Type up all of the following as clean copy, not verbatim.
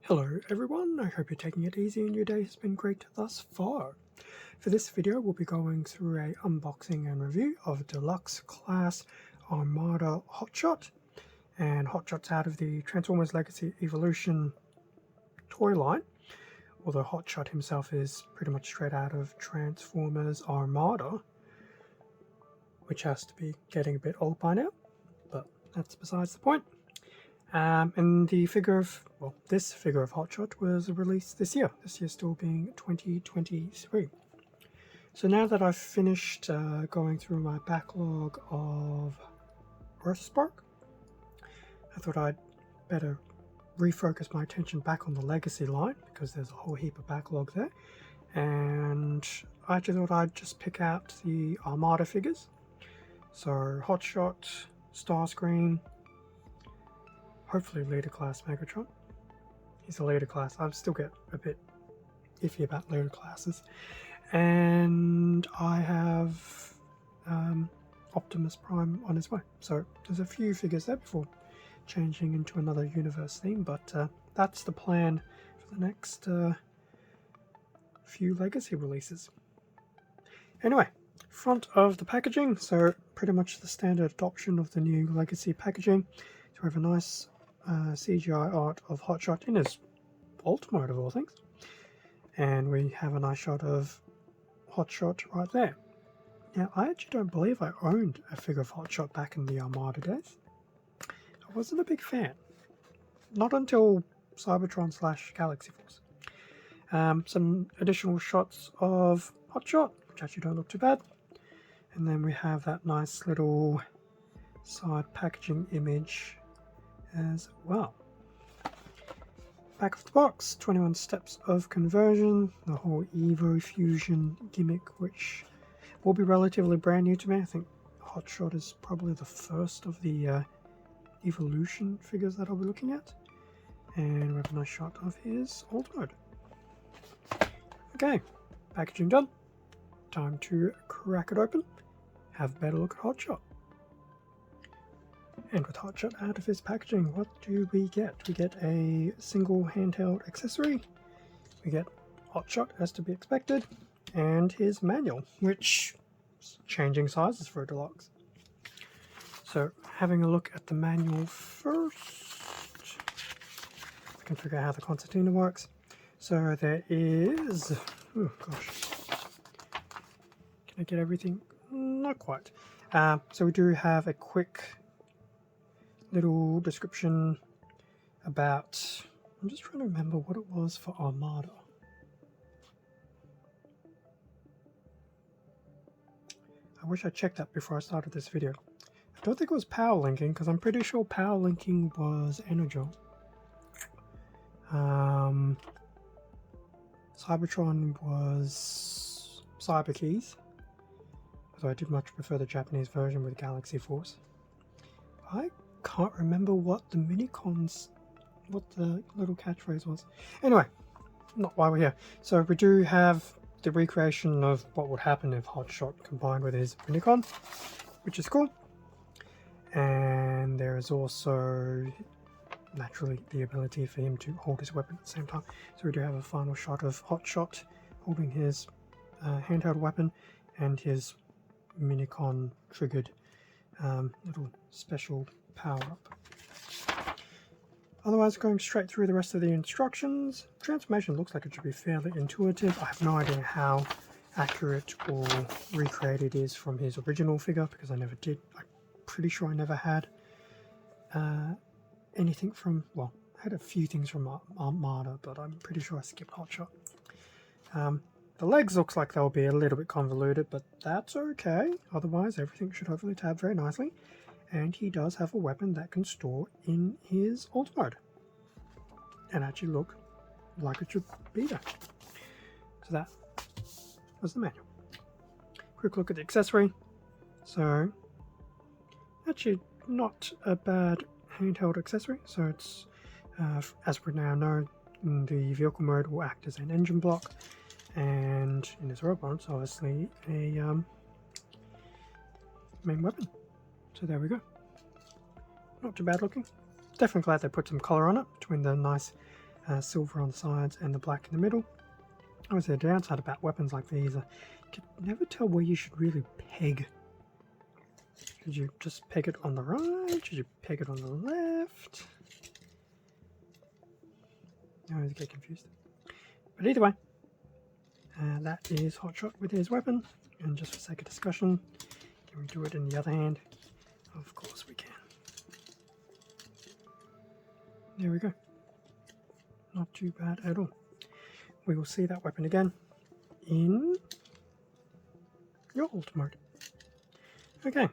Hello everyone, I hope you're taking it easy and your day has been great thus far. For this video we'll be going through a unboxing and review of Deluxe class Armada Hotshot, and Hotshot's out of the Transformers Legacy Evolution toy line, although Hotshot himself is pretty much straight out of Transformers Armada, which has to be getting a bit old by now, but that's besides the point. And the figure of, this figure of Hotshot was released this year still being 2023. So now that I've finished going through my backlog of Earthspark, I thought I'd better refocus my attention back on the Legacy line, because there's a whole heap of backlog there, and I just thought I'd just pick out the Armada figures. So Hotshot, Starscream, hopefully later class Megatron. He's a later class. I still get a bit iffy about later classes. And I have Optimus Prime on his way. So there's a few figures there before changing into another universe theme, but that's the plan for the next few Legacy releases. Anyway, front of the packaging, so pretty much the standard adoption of the new Legacy packaging. So we have a nice CGI art of Hotshot in his Ultimate of all things, and we have a nice shot of Hotshot right there. Now I actually don't believe I owned a figure of Hotshot back in the Armada days. I wasn't a big fan, not until Cybertron / Galaxy Force. Some additional shots of Hotshot, which actually don't look too bad, and then we have that nice little side packaging image as well. Back of the box, 21 steps of conversion, the whole Evo Fusion gimmick, which will be relatively brand new to me. I think Hotshot is probably the first of the Evolution figures that I'll be looking at. And we have a nice shot of his Ultimate. Okay, packaging done. Time to crack it open, have a better look at Hotshot. And with Hotshot out of his packaging, what do we get? We get a single handheld accessory, we get Hotshot as to be expected, and his manual, which is changing sizes for a Deluxe. So having a look at the manual first, I can figure out how the concertina works. So there is, oh gosh, can I get everything? Not quite. So we do have a quick little description about, I'm just trying to remember what it was for Armada. I wish I checked that before I started this video. I don't think it was power linking, because I'm pretty sure power linking was Energon. Cybertron was Cyber Keys, although I did much prefer the Japanese version with Galaxy Force. I can't remember what the minicons, what the little catchphrase was. Anyway, not why we're here. So we do have the recreation of what would happen if Hotshot combined with his minicon, which is cool. And there is also naturally the ability for him to hold his weapon at the same time. So we do have a final shot of Hotshot holding his handheld weapon and his minicon triggered little special power up. Otherwise, going straight through the rest of the instructions, transformation looks like it should be fairly intuitive. I have no idea how accurate or recreated it is from his original figure, because I never did. I'm pretty sure I never had anything from, well, I had a few things from Armada, but I'm pretty sure I skipped Hotshot. The legs looks like they'll be a little bit convoluted, but that's okay. Otherwise, everything should hopefully tab very nicely. And he does have a weapon that can store in his Ultimate and actually look like it should be there. So that was the manual. Quick look at the accessory. So actually not a bad handheld accessory. So it's, as we now know, in the vehicle mode will act as an engine block, and in his robots obviously a main weapon. So there we go. Not too bad looking. Definitely glad they put some colour on it between the nice silver on the sides and the black in the middle. Obviously, the downside about weapons like these, you can never tell where you should really peg. Should you just peg it on the right? Should you peg it on the left? I always get confused. But either way, that is Hotshot with his weapon. And just for sake of discussion, can we do it in the other hand? Of course we can. There we go. Not too bad at all. We will see that weapon again in your alt mode. Okay,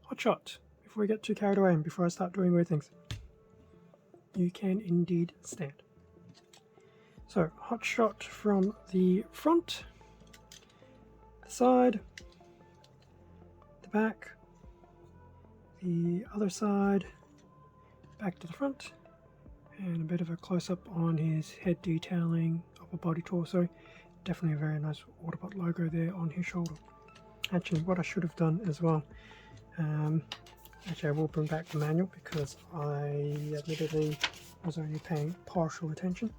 Hotshot. Before we get too carried away and before I start doing weird things, you can indeed stand. So, Hotshot from the front, the side, the back, the other side, back to the front, and a bit of a close-up on his head detailing, upper body, torso. Definitely a very nice Autobot logo there on his shoulder. Actually, what I should have done as well, actually I will bring back the manual because I admittedly was only paying partial attention.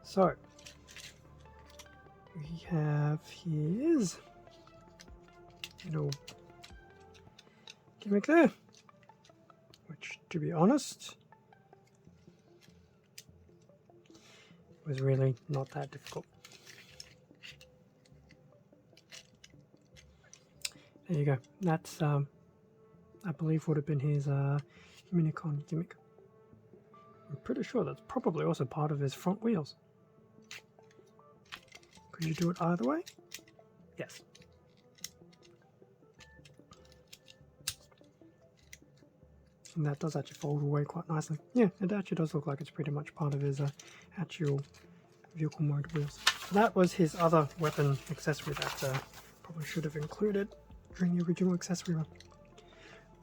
So, we have his little gimmick there, which, to be honest, was really not that difficult. There you go. That's, I believe, would have been his Minicon gimmick. I'm pretty sure that's probably also part of his front wheels. Could you do it either way? Yes. And that does actually fold away quite nicely. Yeah, it actually does look like it's pretty much part of his actual vehicle mode wheels. So that was his other weapon accessory that probably should have included during the original accessory run.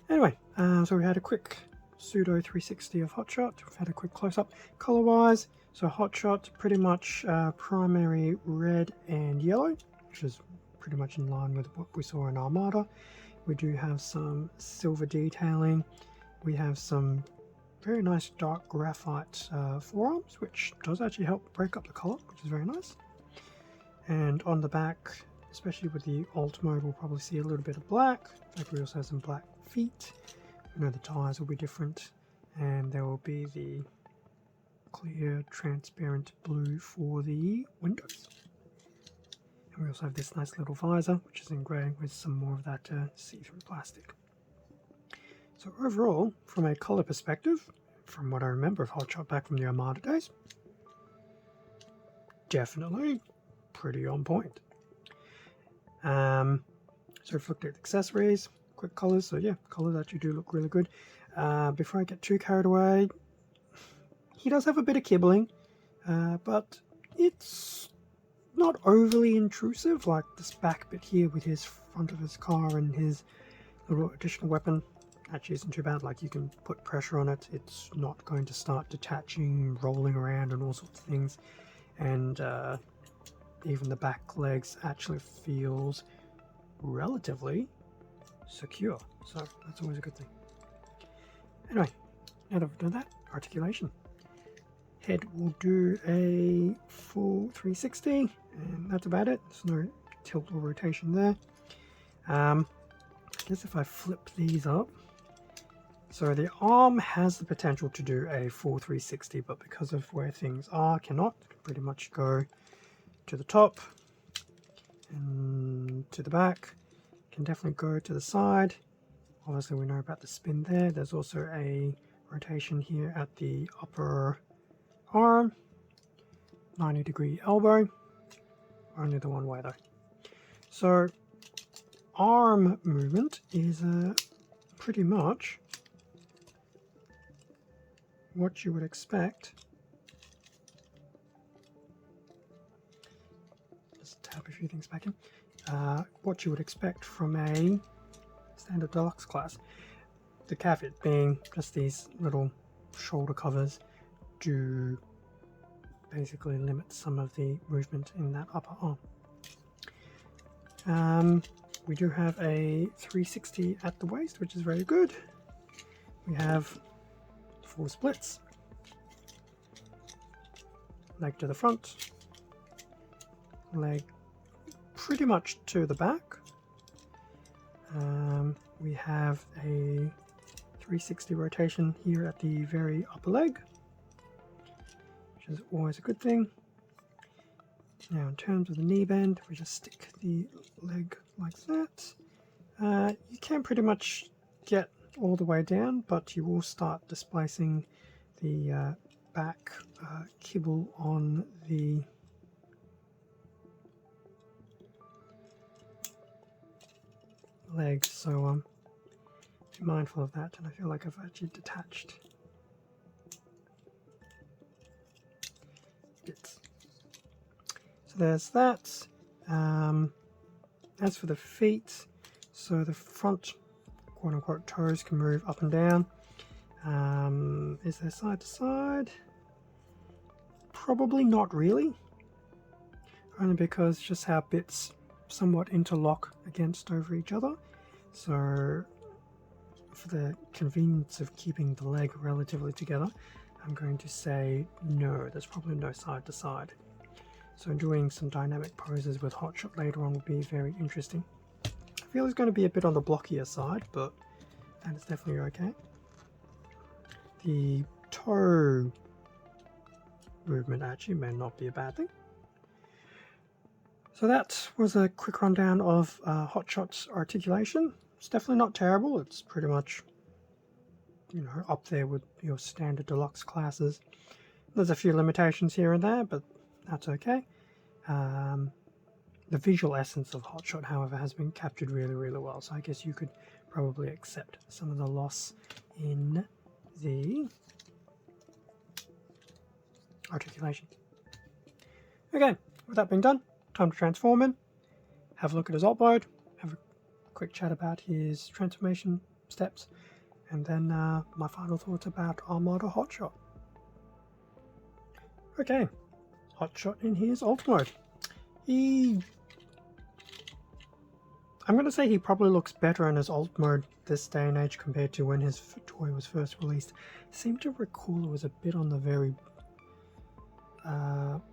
Anyway, so we had a quick pseudo 360 of Hotshot. We've had a quick close-up. Color-wise, so Hotshot pretty much primary red and yellow, which is pretty much in line with what we saw in Armada. We do have some silver detailing. We have some very nice dark graphite forearms, which does actually help break up the color, which is very nice. And on the back, especially with the alt mode, we'll probably see a little bit of black. In fact, we also have some black feet. We know the tires will be different, and there will be the clear transparent blue for the windows. And we also have this nice little visor, which is in grey with some more of that see-through plastic. So overall, from a colour perspective, from what I remember of Hotshot back from the Armada days, definitely pretty on point. So we've looked at accessories, quick colours, so yeah, colours actually do look really good. Before I get too carried away, he does have a bit of kibbling, but it's not overly intrusive, like this back bit here with his front of his car and his little additional weapon. Actually isn't too bad. Like, you can put pressure on it, it's not going to start detaching, rolling around and all sorts of things. And even the back legs actually feels relatively secure, so that's always a good thing. Anyway, now that we've done that, articulation. Head will do a full 360, and that's about it. There's no tilt or rotation there. I guess if I flip these up, so the arm has the potential to do a full 360, but because of where things are, cannot. It can pretty much go to the top and to the back. Can definitely go to the side. Obviously we know about the spin there. There's also a rotation here at the upper arm, 90-degree elbow, only the one way though. So arm movement is pretty much what you would expect. Just tap a few things back in. What you would expect from a standard deluxe class. The caveat being just these little shoulder covers do basically limit some of the movement in that upper arm. We do have a 360 at the waist, which is very good. We have 4 splits, leg to the front, leg pretty much to the back. We have a 360 rotation here at the very upper leg, which is always a good thing. Now in terms of the knee bend, we just stick the leg like that. You can pretty much get all the way down, but you will start displacing the back kibble on the leg, so be mindful of that. And I feel like I've actually detached bits. So there's that. As for the feet, so the front quote-unquote toes can move up and down. Is there side to side? Probably not really, only because just how bits somewhat interlock against over each other. So for the convenience of keeping the leg relatively together, I'm going to say no, there's probably no side to side. So doing some dynamic poses with Hotshot later on will be very interesting. I feel it's going to be a bit on the blockier side, but that is definitely okay. The toe movement actually may not be a bad thing. So that was a quick rundown of Hotshot's articulation. It's definitely not terrible. It's pretty much, you know, up there with your standard deluxe classes. There's a few limitations here and there, but that's okay. The visual essence of Hotshot, however, has been captured really, really well. So I guess you could probably accept some of the loss in the articulation. Okay, with that being done, time to transform in, have a look at his alt mode, have a quick chat about his transformation steps, and then my final thoughts about Armada Hotshot. Okay, Hotshot in his alt mode. I'm going to say he probably looks better in his alt mode this day and age compared to when his toy was first released. I seem to recall it was a bit on the very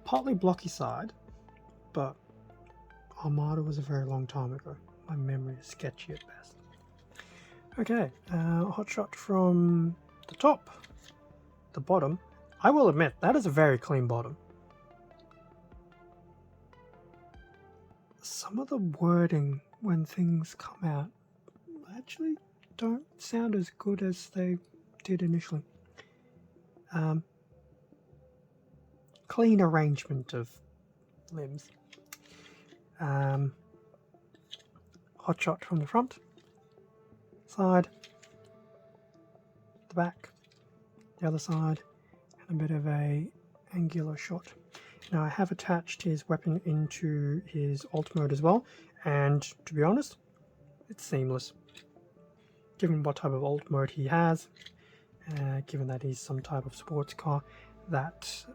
partly blocky side, but Armada was a very long time ago. My memory is sketchy at best. Okay, Hotshot from the top, the bottom. I will admit, that is a very clean bottom. Some of the wording when things come out actually don't sound as good as they did initially. Clean arrangement of limbs. Hotshot from the front, side, the back, the other side, and a bit of a angular shot. Now I have attached his weapon into his alt mode as well, and to be honest, it's seamless. Given what type of alt mode he has, given that he's some type of sports car, that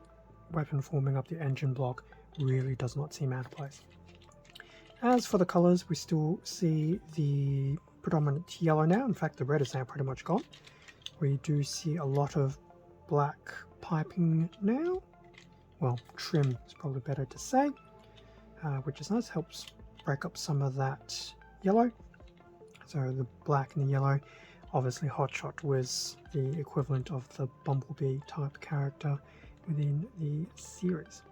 weapon forming up the engine block really does not seem out of place. As for the colours, we still see the predominant yellow now. In fact, the red is now pretty much gone. We do see a lot of black piping now. Well, trim is probably better to say, which is nice. Helps break up some of that yellow. So the black and the yellow. Obviously Hotshot was the equivalent of the Bumblebee type character within the series.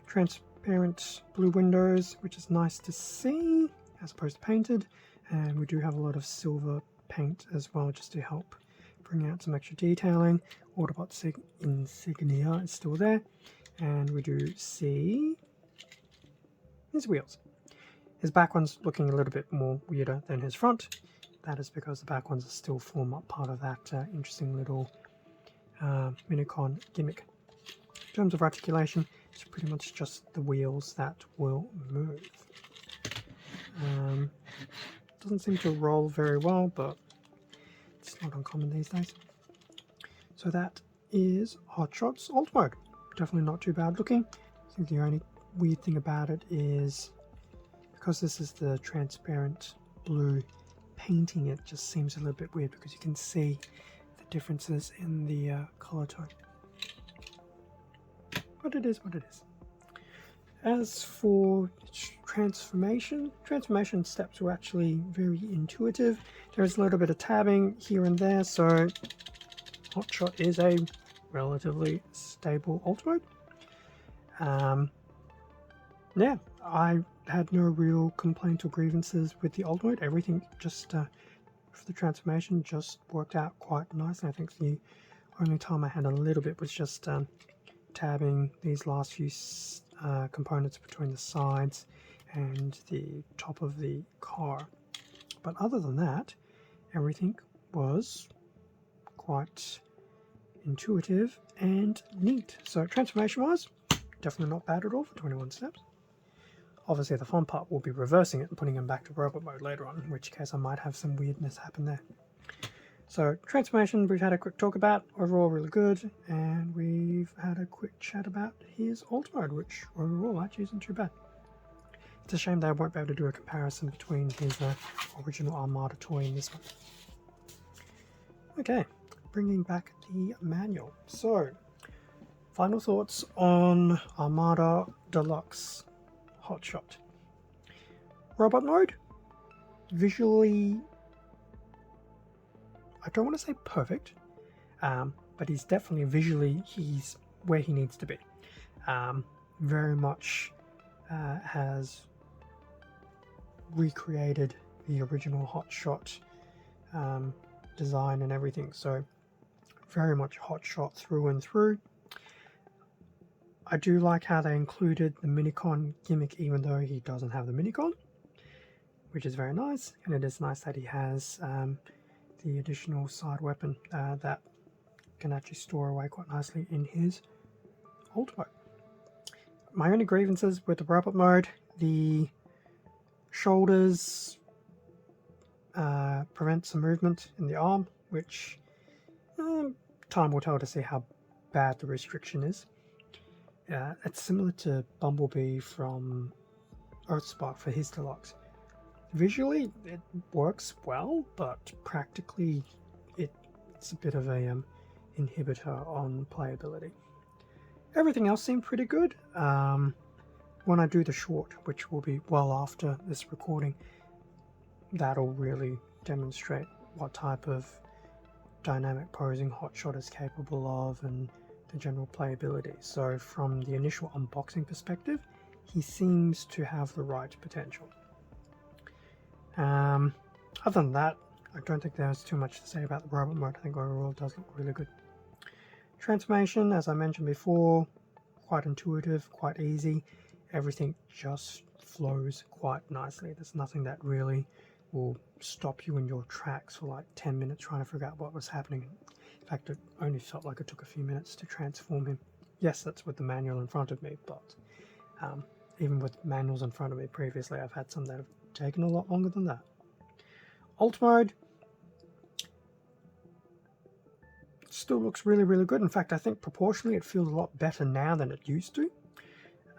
Transparent blue windows, which is nice to see as opposed to painted, and we do have a lot of silver paint as well just to help bring out some extra detailing. Autobots insignia is still there, and we do see his wheels. His back one's looking a little bit more weirder than his front. That is because the back ones still form up part of that interesting little Minicon gimmick. In terms of articulation, it's pretty much just the wheels that will move. Doesn't seem to roll very well, but it's not uncommon these days. So that is Hotshot's alt mode. Definitely not too bad looking. I think the only weird thing about it is because this is the transparent blue, painting it just seems a little bit weird because you can see the differences in the color tone. but it is what it is. As for transformation steps were actually very intuitive. There is a little bit of tabbing here and there, so Hotshot is a relatively stable alt mode. Yeah, I had no real complaints or grievances with the alt mode. Everything just for the transformation just worked out quite nicely. I think the only time I had a little bit was just tabbing these last few components between the sides and the top of the car. But other than that, everything was quite intuitive and neat. So transformation wise, definitely not bad at all for 21 steps. Obviously the fun part will be reversing it and putting him back to robot mode later on, in which case I might have some weirdness happen there. So transformation we've had a quick talk about, overall really good, and we've had a quick chat about his alt mode, which overall actually isn't too bad. It's a shame that I won't be able to do a comparison between his original Armada toy and this one. Okay, bringing back the manual. So, final thoughts on Armada Deluxe Hotshot. Robot mode, visually, I don't want to say perfect, but he's definitely visually, he's where he needs to be. Very much has recreated the original Hotshot design and everything, so very much Hotshot through and through. I do like how they included the Minicon gimmick even though he doesn't have the Minicon, which is very nice, and it is nice that he has the additional side weapon that can actually store away quite nicely in his alt mode. My only grievances with the robot mode, the shoulders prevent some movement in the arm, which time will tell to see how bad the restriction is. It's similar to Bumblebee from Earthspark for his Deluxe. Visually, it works well, but practically, it's a bit of a inhibitor on playability. Everything else seemed pretty good. When I do the short, which will be well after this recording, that'll really demonstrate what type of dynamic posing Hotshot is capable of and the general playability. So from the initial unboxing perspective, he seems to have the right potential. Other than that, I don't think there's too much to say about the robot mode. I think overall it does look really good. Transformation, as I mentioned before, quite intuitive, quite easy. Everything just flows quite nicely. There's nothing that really will stop you in your tracks for like 10 minutes trying to figure out what was happening. In fact, it only felt like it took a few minutes to transform him. Yes, that's with the manual in front of me, but even with manuals in front of me previously, I've had some that have taken a lot longer than that. Alt mode still looks really, really good. In fact, I think proportionally it feels a lot better now than it used to.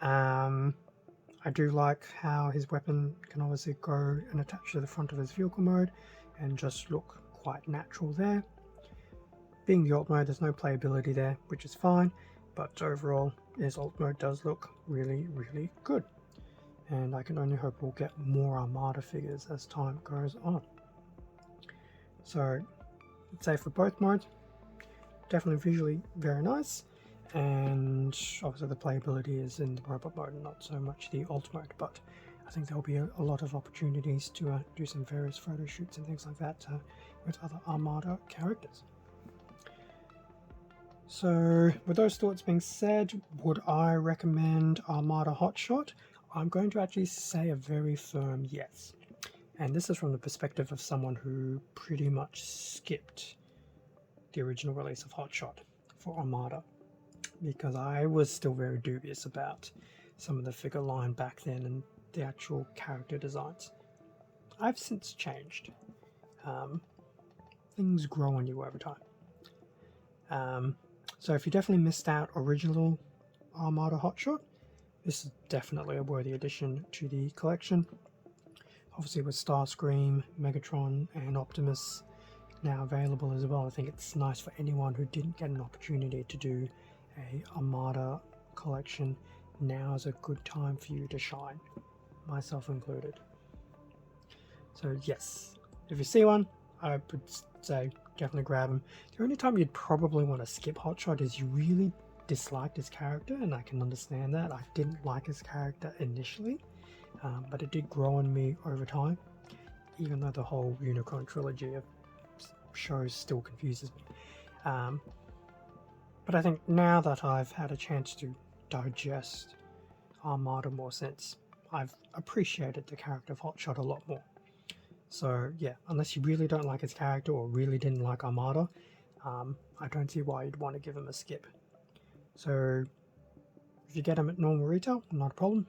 I do like how his weapon can obviously go and attach to the front of his vehicle mode and just look quite natural there. Being the alt mode, there's no playability there, which is fine, but overall his alt mode does look really, really good. And I can only hope we'll get more Armada figures as time goes on. So, I'd say for both modes, definitely visually very nice, and obviously the playability is in the robot mode and not so much the alt mode, but I think there'll be a lot of opportunities to do some various photo shoots and things like that with other Armada characters. So with those thoughts being said, would I recommend Armada Hotshot? I'm going to actually say a very firm yes. And this is from the perspective of someone who pretty much skipped the original release of Hotshot for Armada, because I was still very dubious about some of the figure line back then and the actual character designs. I've since changed. Things grow on you over time. So if you definitely missed out original Armada Hotshot, this is definitely a worthy addition to the collection. Obviously with Starscream, Megatron and Optimus now available as well, I think it's nice for anyone who didn't get an opportunity to do a Armada collection, now is a good time for you to shine, myself included. So yes, if you see one, I would say definitely grab him. The only time you'd probably want to skip Hotshot is you really disliked his character, and I can understand that. I didn't like his character initially, but it did grow on me over time, even though the whole Unicron trilogy of shows still confuses me. But I think now that I've had a chance to digest Armada more since, I've appreciated the character of Hotshot a lot more. So yeah, unless you really don't like his character or really didn't like Armada, I don't see why you'd want to give him a skip. So if you get him at normal retail, not a problem.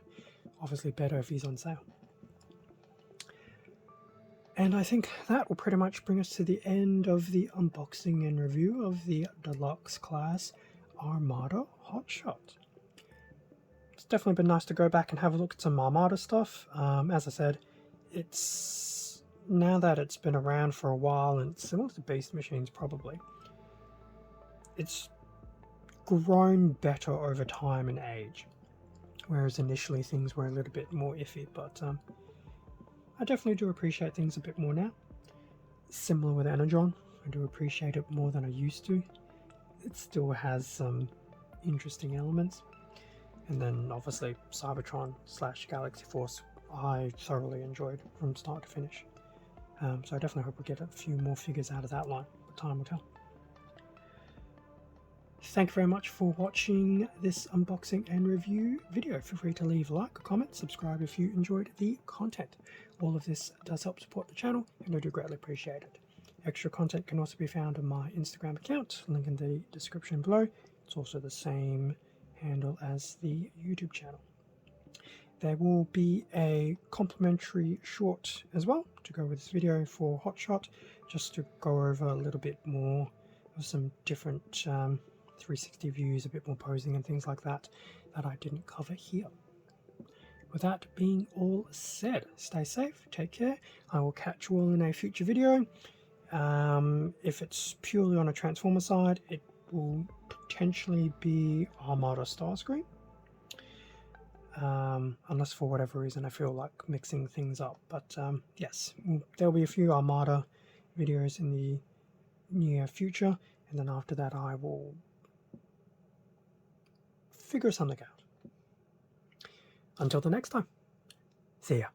Obviously better if he's on sale. And I think that will pretty much bring us to the end of the unboxing and review of the Deluxe class Armada Hotshot. It's definitely been nice to go back and have a look at some Armada stuff. As I said, it's now that it's been around for a while, and similar to Beast Machines probably, it's grown better over time and age, whereas initially things were a little bit more iffy, but I definitely do appreciate things a bit more now. Similar with Energon, I do appreciate it more than I used to. It still has some interesting elements. And then obviously Cybertron / Galaxy Force I thoroughly enjoyed from start to finish. So I definitely hope we get a few more figures out of that line, but time will tell. Thank you very much for watching this unboxing and review video. Feel free to leave a like, a comment, subscribe if you enjoyed the content. All of this does help support the channel, and I do greatly appreciate it. Extra content can also be found on my Instagram account, link in the description below. It's also the same handle as the YouTube channel. There will be a complimentary short as well to go with this video for Hotshot, just to go over a little bit more of some different 360 views, a bit more posing and things like that I didn't cover here. With that being all said, stay safe, take care. I will catch you all in a future video. If it's purely on a Transformer side, it will potentially be Armada Starscream. Unless for whatever reason I feel like mixing things up. But yes, there'll be a few Armada videos in the near future, and then after that I will figure something out. Until the next time, see ya.